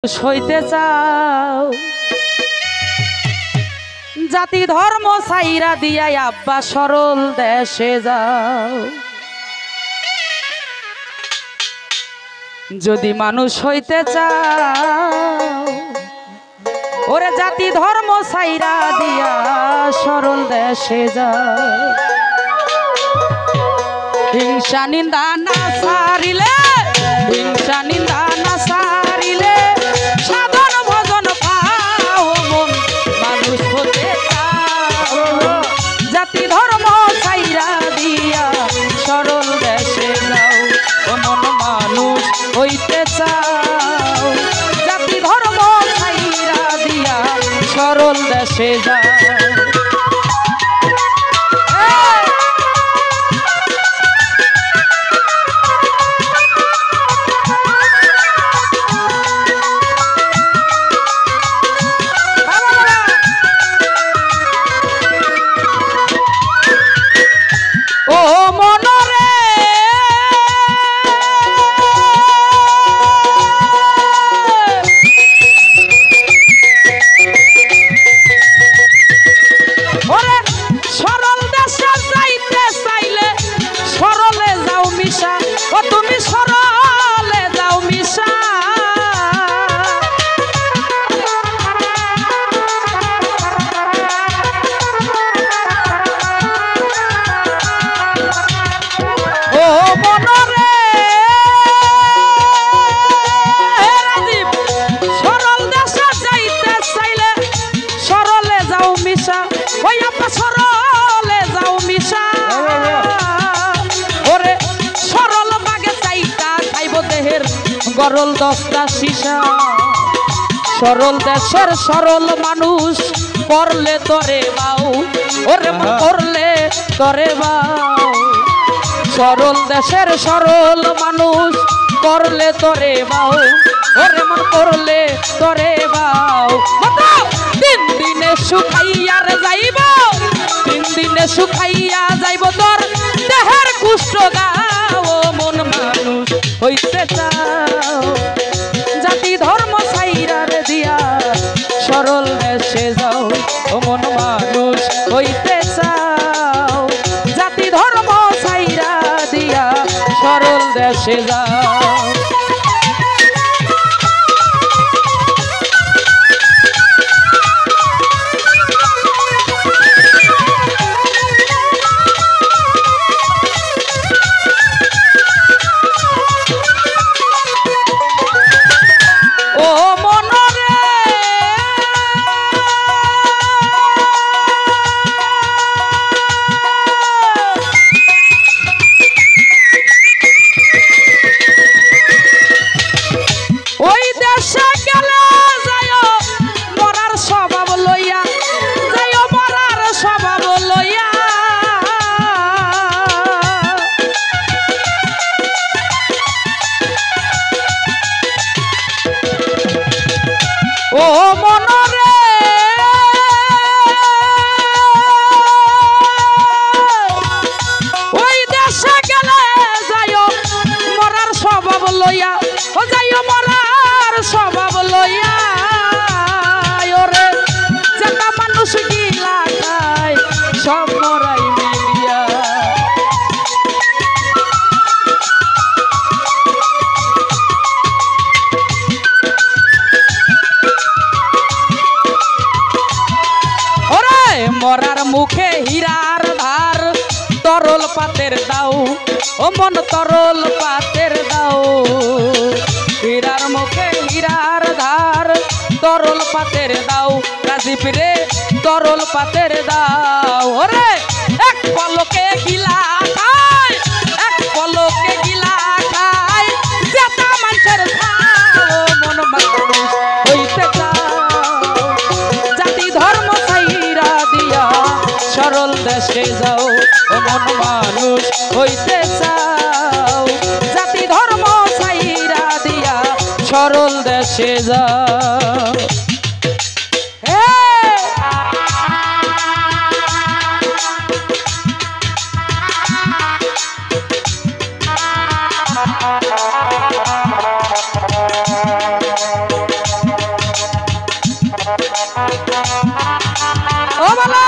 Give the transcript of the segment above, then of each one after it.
সইতে চাও জাতি ধর্ম সাইরা দিয়া আব্বা সরল দেশে যাও। যদি মানুষ হইতে চাও ওরে জাতি ধর্ম সাইরা দিয়া সরল দেশে যাও। হিংসা নিন্দা না সারিলে হিংসা নিন্দা না সারিলে সাধন ভজন পাও মন মানুষ হতে চাও। জাতি ধর্ম সাইরা দিয়া সরল দেশে যাও ও মন মানুষ হইতে চাও। জাতি ধর্ম সাইরা দিয়া সরল দেশে যাও। গরল দশটা সীসা সরল দেশের সরল মানুষ করলে তরে বাউ ওরে মন করলে তরে বাউ। সরল দেশের সরল মানুষ করলে তরে বাউ ওরে মন করলে তরে বাউ। তিন দিনে শুকাইয়ার যাইব তিন দিনে শুকাইয়া যাইব তোর দেহের কুষ্ঠ গাও মন মানুষ হইতে চাও। জাতি ধর্ম সাইরার দিয়া সরল দেশে যাও ও মন মানুষ হইতে চাও। জাতি ধর্ম সাইরা দিয়া সরল দেশে যাও। ও মনরে ওই দেশে গেলে যাইও মরার স্বভাব লইয়া ও যাইও মরার স্বভাব লইয়া। ওরে যেটা মানুষ গিলা খায় সব মরাই মিলিয়া। মরার মুখে হীরার ধার তরল পাতের দাও ও মন তরল পাতের দাও। হীরার মুখে হীরার ধার তরল পাতের দাও রাজীব রে তরল পাতের দাও। ওরে এক পলকে গিলা খায় এক পলকে গিলা খায় যেটা মানুষের খাও মন মানুষ হইতে চাও। জাতি ধর্ম সাইরা দিয়া সরল দেশে যাও ও মন মানুষ হইতে চাও। জাতি ধর্ম সাইরা দিয়া সরল দেশে যাও। ও বলো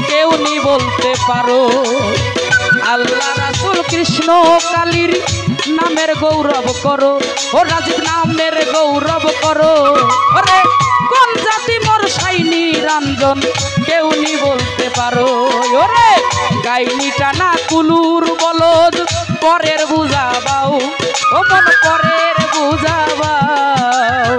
কেউ নি বলতে পারো আল্লাহ রাসূল কৃষ্ণ কালীর নামের গৌরব করো ও রাজীব নামের গৌরব করো ওরে কোন জাতি মোর সাইনি রাঞ্জন কেউ নি বলতে পারো ওরে গাইনি টানা কুলুর বলদ পরের বুঝাবাও ও মন পরের বুঝাবাও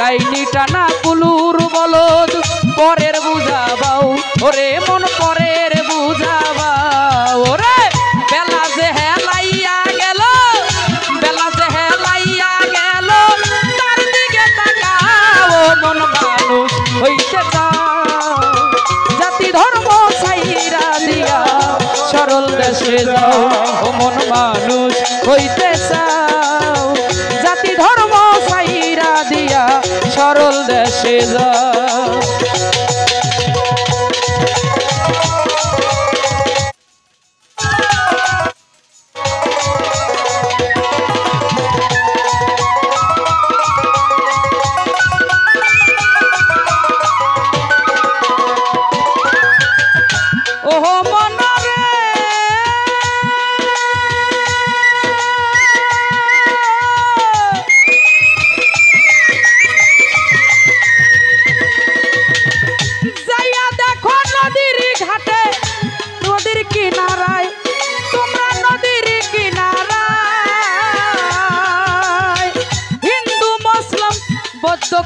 গাইনি টানা কুলুর বলদ পরের বুঝাবাও ওরে মন পরের বুঝাবাও ওরে বেলা যে হেলাইয়া গেল বেলা যে হেলাইয়া গেল তার দিকে তাকাও মন মানুষ হইতে চাও জাতি ধর্ম ছাইরা দিয়া সরল দেশে যাও ও মন মানুষ হইতে চাও জাতি ধর্ম ছাইরা দিয়া সরল দেশে যাও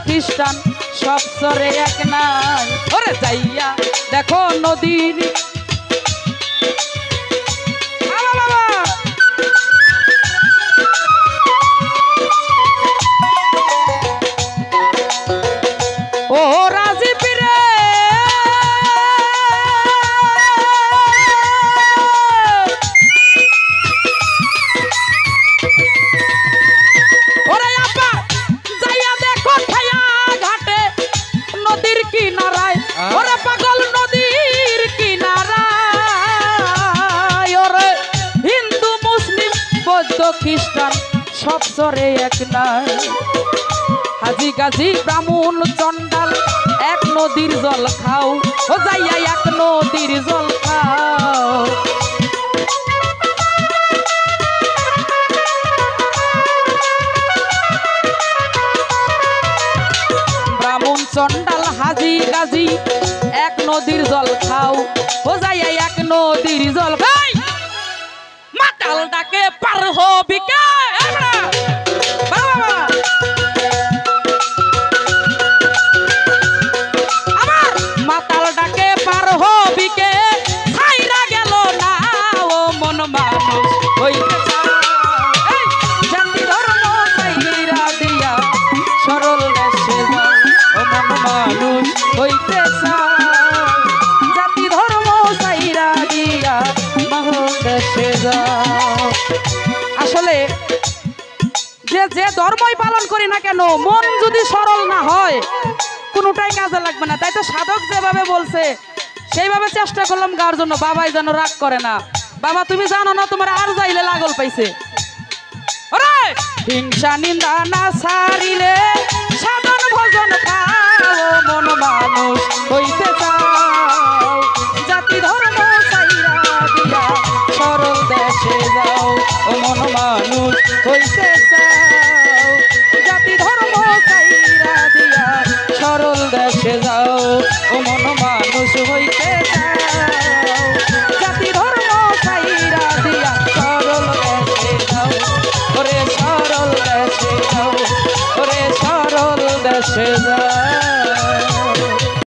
খ্রিস্টান সব সরে এক নাই ওরে যাইয়া দেখো নদীর ও রাজীব রে ওরে আপা যাইয়া দেখো ঠায়া ঘাটে নদীর কিনারায় ওরে পাগল নদীর কিনারায় ওরে হিন্দু মুসলিম বৌদ্ধ খ্রিস্টান সব সরে এক নাই হাজি গাজি ব্রাহ্মণ চন্ডাল এক নদীর জল খাও ও যাইয়া এক নদীর জল খাও ব্রাহ্মণ চন্ডাল হাজি গাজি এক নদীর জল খাও ও যাইয়া এক নদীর জল খাই মাতাল ডাকে পার হবি কে আসলে যে ধর্মই পালন করি না কেন মন যদি সরল না হয় কোনোটাই কাজে লাগবে না তাই তো সাধক যেভাবে বলছে সেইভাবে চেষ্টা করলাম গাওয়ার জন্য বাবাই যেন রাগ করে না বাবা তুমি জানো না তোমার আর যাইলে লাগল পাইছে ওরে হিংসা নিন্দা না ছাড়িলে সাধন ভজন পাও মন মানুষ হইতে চাও জাতি ধর্ম ছাইরা দিয়া সরল দেশে যাও ও মন মানুষ হইতে চাও জাতি ধর্ম দেশে যাও ও মন মানুষ হইতে যাও জাতি ধর্ম ছাইরা দিয়া সরল দেশে যাও ওরে সরল দেশে যাও ওরে সরল দেশে যাও